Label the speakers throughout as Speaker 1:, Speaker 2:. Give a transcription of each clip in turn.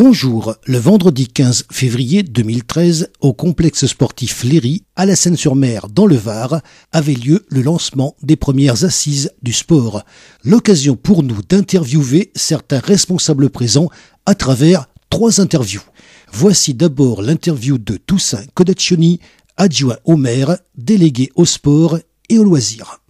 Speaker 1: Bonjour, le vendredi 15 février 2013, au complexe sportif Léry, à la Seine-sur-Mer, dans le Var, avait lieu le lancement des premières assises du sport. L'occasion pour nous d'interviewer certains responsables présents à travers 3 interviews. Voici d'abord l'interview de Toussaint Codaccioni, adjoint au maire, délégué au sport et aux loisirs.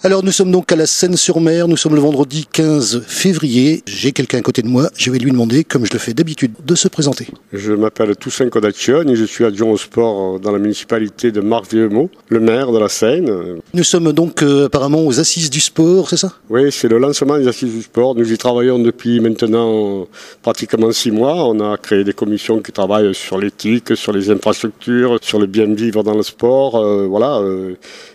Speaker 1: Alors nous sommes donc à la Seine-sur-Mer, nous sommes le vendredi 15 février. J'ai quelqu'un à côté de moi, je vais lui demander, comme je le fais d'habitude, de se présenter.
Speaker 2: Je m'appelle Toussaint Codaccioni et je suis adjoint au sport dans la municipalité de Marc-Vieumont, le maire de la Seine.
Speaker 1: Nous sommes donc apparemment aux assises du sport, c'est ça?
Speaker 2: Oui, c'est le lancement des assises du sport. Nous y travaillons depuis maintenant pratiquement 6 mois. On a créé des commissions qui travaillent sur l'éthique, sur les infrastructures, sur le bien vivre dans le sport.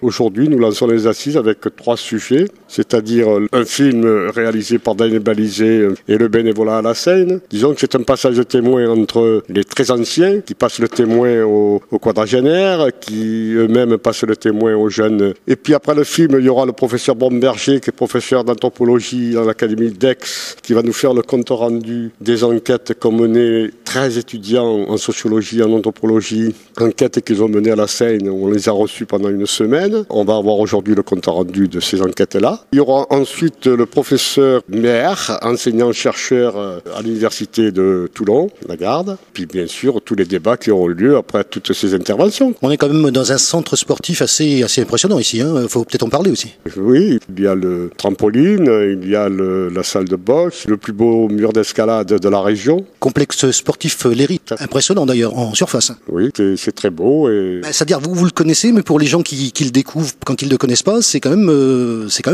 Speaker 2: Aujourd'hui, nous lançons les assises avec 3 sujets, c'est-à-dire un film réalisé par Daniel Balizé et le bénévolat à la Seine. Disons que c'est un passage de témoin entre les très anciens qui passent le témoin aux quadragénaires, qui eux-mêmes passent le témoin aux jeunes. Et puis après le film, il y aura le professeur Bomberger, qui est professeur d'anthropologie dans l'académie d'Aix, qui va nous faire le compte rendu des enquêtes qu'ont menées 13 étudiants en sociologie, en anthropologie, enquêtes qu'ils ont menées à la Seine, où on les a reçus pendant une semaine. On va avoir aujourd'hui le compte rendu de ces enquêtes-là. Il y aura ensuite le professeur Maire, enseignant-chercheur à l'université de Toulon, la Garde, puis bien sûr tous les débats qui auront lieu après toutes ces interventions.
Speaker 1: On est quand même dans un centre sportif assez impressionnant ici, hein. Faut peut-être en parler aussi.
Speaker 2: Oui, il y a le trampoline, il y a la salle de boxe, le plus beau mur d'escalade de la région.
Speaker 1: Complexe sportif Léry, impressionnant d'ailleurs en surface.
Speaker 2: Oui, c'est très beau.
Speaker 1: C'est-à-dire vous le connaissez, mais pour les gens qui le découvrent quand ils ne le connaissent pas, c'est quand même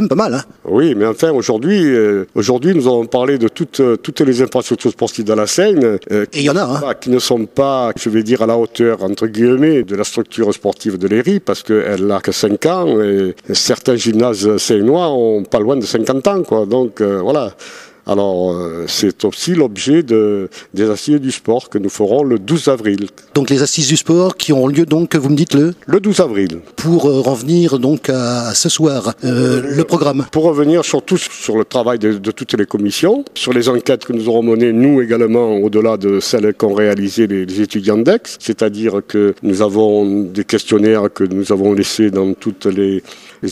Speaker 1: pas mal. Hein.
Speaker 2: Oui, mais enfin aujourd'hui, nous allons parler de toutes les infrastructures sportives de la Seine.
Speaker 1: Et il y en a.
Speaker 2: Qui ne sont pas, je vais dire, à la hauteur, entre guillemets, de la structure sportive de Léry, parce qu'elle n'a que 5 ans, et certains gymnases seinois ont pas loin de 50 ans, quoi. Donc, voilà. Alors, c'est aussi l'objet des assises du sport que nous ferons le 12 avril.
Speaker 1: Donc les assises du sport qui auront lieu donc, vous me dites le
Speaker 2: 12 avril.
Speaker 1: Pour revenir donc à ce soir, le programme.
Speaker 2: Pour revenir surtout sur le travail de toutes les commissions, sur les enquêtes que nous aurons menées, nous également, au-delà de celles qu'ont réalisées les étudiants d'Aix, c'est-à-dire que nous avons des questionnaires que nous avons laissés dans toutes les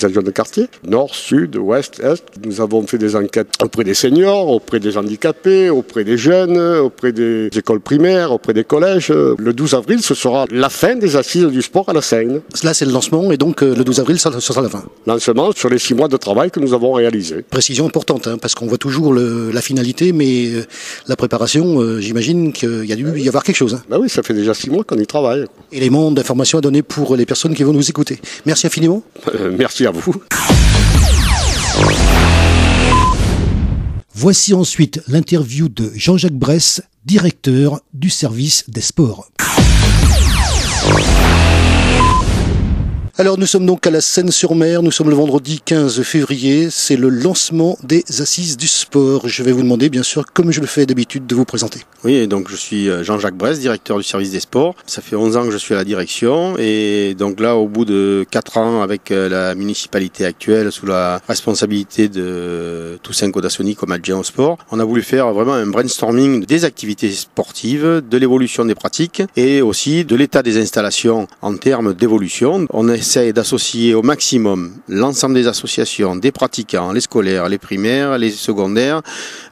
Speaker 2: adjoints de quartier, nord, sud, ouest, est. Nous avons fait des enquêtes auprès des seniors, auprès des handicapés, auprès des jeunes, auprès des écoles primaires, auprès des collèges. Le 12 avril, ce sera la fin des assises du sport à la Seine.
Speaker 1: Là, c'est le lancement et donc le 12 avril, ce sera la fin.
Speaker 2: Lancement sur les 6 mois de travail que nous avons réalisés.
Speaker 1: Précision importante, hein, parce qu'on voit toujours la finalité, mais la préparation, j'imagine qu'il y a dû y avoir quelque chose. Hein.
Speaker 2: Ben oui, ça fait déjà 6 mois qu'on y travaille.
Speaker 1: Éléments d'information à donner pour les personnes qui vont nous écouter. Merci infiniment.
Speaker 2: Merci à vous.
Speaker 1: Voici ensuite l'interview de Jean-Jacques Bresse, directeur du service des sports. Alors nous sommes donc à la Seine-sur-Mer, nous sommes le vendredi 15 février, c'est le lancement des assises du sport. Je vais vous demander bien sûr, comme je le fais d'habitude, de vous présenter.
Speaker 3: Oui, et donc je suis Jean-Jacques Bresse, directeur du service des sports. Ça fait 11 ans que je suis à la direction et donc là au bout de 4 ans avec la municipalité actuelle sous la responsabilité de Toussaint Codaccioni comme adjoint au sport, on a voulu faire vraiment un brainstorming des activités sportives, de l'évolution des pratiques et aussi de l'état des installations en termes d'évolution. On essaye d'associer au maximum l'ensemble des associations, des pratiquants, les scolaires, les primaires, les secondaires,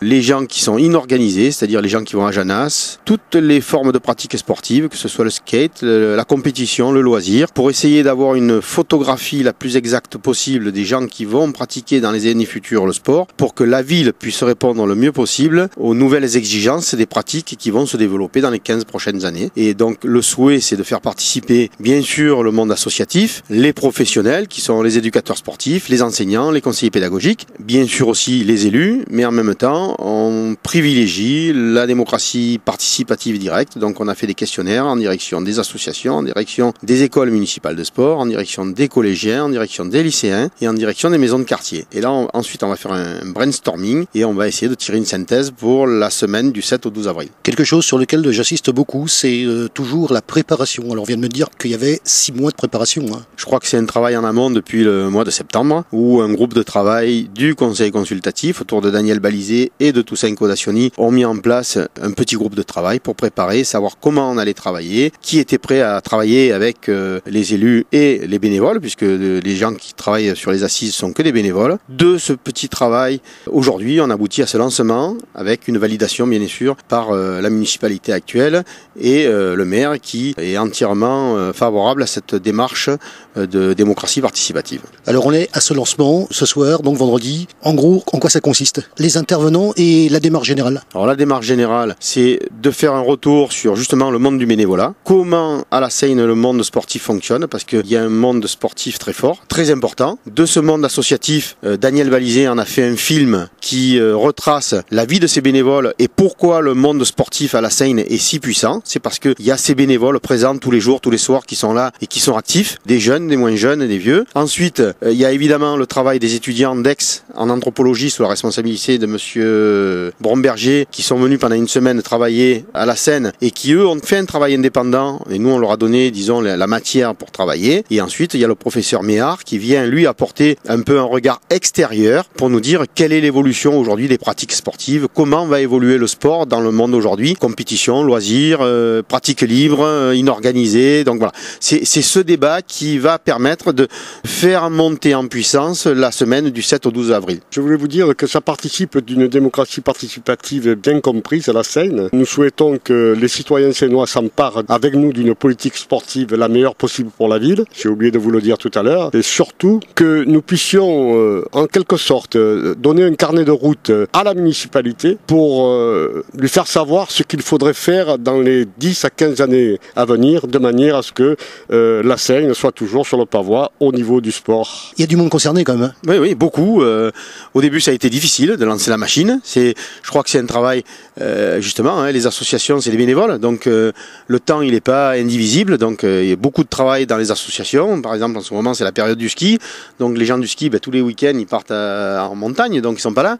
Speaker 3: les gens qui sont inorganisés, c'est-à-dire les gens qui vont à Janas, toutes les formes de pratiques sportives, que ce soit le skate, la compétition, le loisir, pour essayer d'avoir une photographie la plus exacte possible des gens qui vont pratiquer dans les années futures le sport, pour que la ville puisse répondre le mieux possible aux nouvelles exigences des pratiques qui vont se développer dans les 15 prochaines années. Et donc le souhait, c'est de faire participer bien sûr le monde associatif, les professionnels qui sont les éducateurs sportifs, les enseignants, les conseillers pédagogiques, bien sûr aussi les élus, mais en même temps on privilégie la démocratie participative directe. Donc on a fait des questionnaires en direction des associations, en direction des écoles municipales de sport, en direction des collégiens, en direction des lycéens et en direction des maisons de quartier. Et là ensuite on va faire un brainstorming et on va essayer de tirer une synthèse pour la semaine du 7 au 12 avril.
Speaker 1: Quelque chose sur lequel j'insiste beaucoup, c'est toujours la préparation. Alors on vient de me dire qu'il y avait 6 mois de préparation. Hein.
Speaker 3: Je crois que c'est un travail en amont depuis le mois de septembre, où un groupe de travail du conseil consultatif autour de Daniel Balizé et de Toussaint Kodassioni ont mis en place un petit groupe de travail pour préparer, savoir comment on allait travailler, qui était prêt à travailler avec les élus et les bénévoles, puisque les gens qui travaillent sur les assises sont que des bénévoles. De ce petit travail, aujourd'hui, on aboutit à ce lancement avec une validation bien sûr par la municipalité actuelle et le maire qui est entièrement favorable à cette démarche de démocratie participative.
Speaker 1: Alors on est à ce lancement ce soir, donc vendredi. En gros, en quoi ça consiste? Les intervenants et la démarche générale.
Speaker 3: Alors la démarche générale, c'est de faire un retour sur justement le monde du bénévolat. Comment à la Seine le monde sportif fonctionne, parce qu'il y a un monde sportif très fort, très important. De ce monde associatif, Daniel Balizé en a fait un film qui retrace la vie de ces bénévoles et pourquoi le monde sportif à la Seine est si puissant. C'est parce qu'il y a ces bénévoles présents tous les jours, tous les soirs qui sont là et qui sont actifs, des jeunes, des moins jeunes, des vieux. Ensuite, il y a évidemment le travail des étudiants d'Aix en anthropologie sous la responsabilité de monsieur Bromberger qui sont venus pendant une semaine travailler à la Seine et qui eux ont fait un travail indépendant et nous on leur a donné disons la matière pour travailler. Et ensuite il y a le professeur Méhard qui vient lui apporter un peu un regard extérieur pour nous dire quelle est l'évolution aujourd'hui des pratiques sportives, comment va évoluer le sport dans le monde aujourd'hui, compétition, loisirs, pratiques libres, inorganisées. Donc voilà, c'est ce débat qui va permettre de faire monter en puissance la semaine du 7 au 12 avril.
Speaker 2: Je voulais vous dire que ça participe d'une démocratie participative bien comprise à la Seine. Nous souhaitons que les citoyens sénois s'emparent avec nous d'une politique sportive la meilleure possible pour la ville. J'ai oublié de vous le dire tout à l'heure. Et surtout que nous puissions en quelque sorte donner un carnet de route à la municipalité pour lui faire savoir ce qu'il faudrait faire dans les 10 à 15 années à venir de manière à ce que la Seine soit toujours sur le pavois au niveau du sport.
Speaker 1: Il y a du monde concerné quand même. Hein.
Speaker 3: Oui, beaucoup. Au début, ça a été difficile de lancer la machine. Je crois que c'est un travail, justement, les associations, c'est des bénévoles. Donc, le temps, il n'est pas indivisible. Donc, il y a beaucoup de travail dans les associations. Par exemple, en ce moment, c'est la période du ski. Donc, les gens du ski, tous les week-ends, ils partent en montagne. Donc, ils sont pas là.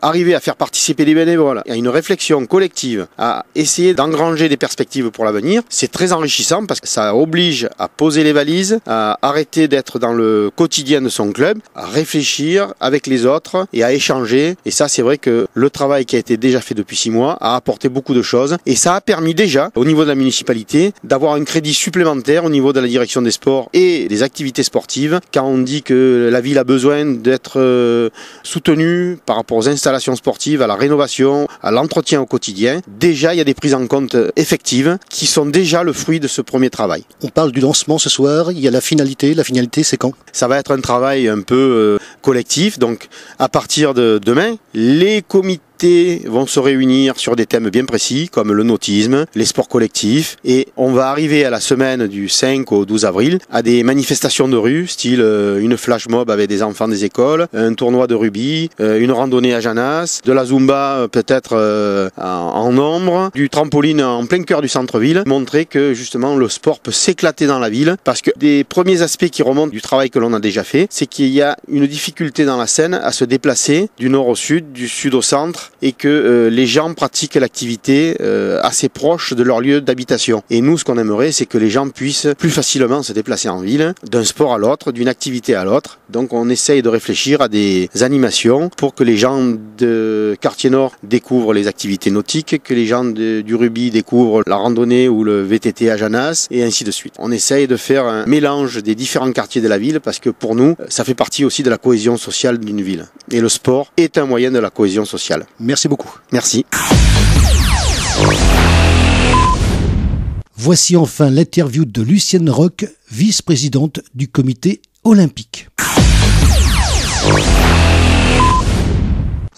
Speaker 3: Arriver à faire participer les bénévoles à une réflexion collective, à essayer d'engranger des perspectives pour l'avenir, c'est très enrichissant parce que ça oblige à poser les valises, à arrêter d'être dans le quotidien de son club, à réfléchir avec les autres et à échanger. Et ça, c'est vrai que le travail qui a été déjà fait depuis 6 mois a apporté beaucoup de choses. Et ça a permis déjà, au niveau de la municipalité, d'avoir un crédit supplémentaire au niveau de la direction des sports et des activités sportives. Quand on dit que la ville a besoin d'être soutenue par rapport aux installations sportives, à la rénovation, à l'entretien au quotidien, déjà, il y a des prises en compte effectives qui sont déjà le fruit de ce premier travail.
Speaker 1: On parle du lancement ce soir, il y a la finalité. La finalité, c'est quand?
Speaker 3: Ça va être un travail un peu collectif. Donc, à partir de demain, les comités vont se réunir sur des thèmes bien précis comme le nautisme, les sports collectifs et on va arriver à la semaine du 5 au 12 avril à des manifestations de rue style une flash mob avec des enfants des écoles, un tournoi de rugby, une randonnée à Janas, de la zumba peut-être en nombre, du trampoline en plein cœur du centre-ville, montrer que justement le sport peut s'éclater dans la ville parce que des premiers aspects qui remontent du travail que l'on a déjà fait, c'est qu'il y a une difficulté dans la Seine à se déplacer du nord au sud, du sud au centre et que les gens pratiquent l'activité assez proche de leur lieu d'habitation. Et nous, ce qu'on aimerait, c'est que les gens puissent plus facilement se déplacer en ville, d'un sport à l'autre, d'une activité à l'autre. Donc on essaye de réfléchir à des animations pour que les gens de Quartier Nord découvrent les activités nautiques, que les gens du rugby découvrent la randonnée ou le VTT à Janas, et ainsi de suite. On essaye de faire un mélange des différents quartiers de la ville parce que pour nous, ça fait partie aussi de la cohésion sociale d'une ville. Et le sport est un moyen de la cohésion sociale.
Speaker 1: Merci beaucoup.
Speaker 3: Merci.
Speaker 1: Voici enfin l'interview de Lucienne Roch, vice-présidente du comité olympique.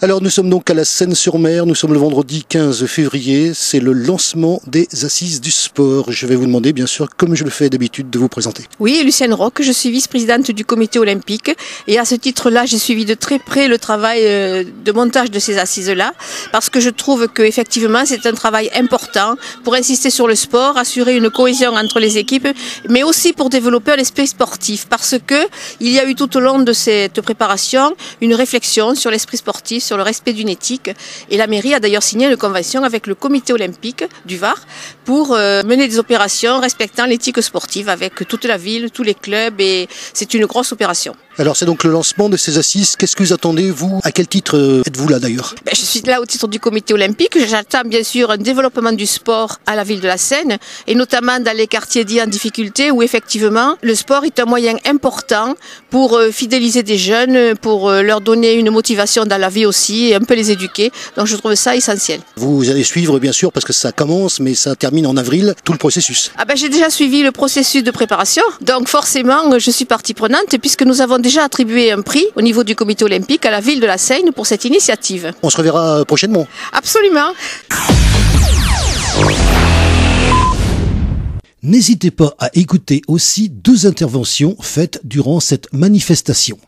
Speaker 1: Alors nous sommes donc à la Seine-sur-Mer, nous sommes le vendredi 15 février, c'est le lancement des Assises du sport. Je vais vous demander bien sûr, comme je le fais d'habitude, de vous présenter.
Speaker 4: Oui, Lucienne Roch, je suis vice-présidente du comité olympique et à ce titre-là, j'ai suivi de très près le travail de montage de ces assises-là parce que je trouve qu'effectivement c'est un travail important pour insister sur le sport, assurer une cohésion entre les équipes, mais aussi pour développer un esprit sportif parce que il y a eu tout au long de cette préparation une réflexion sur l'esprit sportif, sur le respect d'une éthique. Et la mairie a d'ailleurs signé une convention avec le comité olympique du Var pour mener des opérations respectant l'éthique sportive avec toute la ville, tous les clubs, et c'est une grosse opération.
Speaker 1: Alors c'est donc le lancement de ces assises. Qu'est-ce que vous attendez, vous? À quel titre êtes-vous là d'ailleurs?
Speaker 4: Je suis là au titre du comité olympique. J'attends bien sûr un développement du sport à la ville de la Seine, et notamment dans les quartiers dits en difficulté où effectivement le sport est un moyen important pour fidéliser des jeunes, pour leur donner une motivation dans la vie aussi et un peu les éduquer. Donc je trouve ça essentiel.
Speaker 1: Vous allez suivre bien sûr parce que ça commence mais ça termine en avril, tout le processus.
Speaker 4: J'ai déjà suivi le processus de préparation, donc forcément je suis partie prenante puisque nous avons déjà attribué un prix au niveau du comité olympique à la ville de la Seine pour cette initiative.
Speaker 1: On se reverra prochainement.
Speaker 4: Absolument.
Speaker 1: N'hésitez pas à écouter aussi 2 interventions faites durant cette manifestation.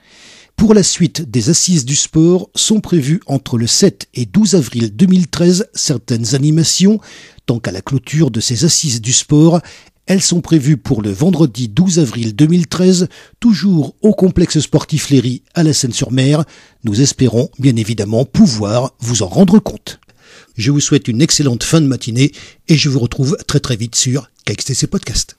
Speaker 1: Pour la suite des assises du sport sont prévues entre le 7 et 12 avril 2013 certaines animations. Tant qu'à la clôture de ces assises du sport, elles sont prévues pour le vendredi 12 avril 2013, toujours au complexe sportif Léry à la Seine-sur-Mer. Nous espérons bien évidemment pouvoir vous en rendre compte. Je vous souhaite une excellente fin de matinée et je vous retrouve très vite sur KXTC Podcast.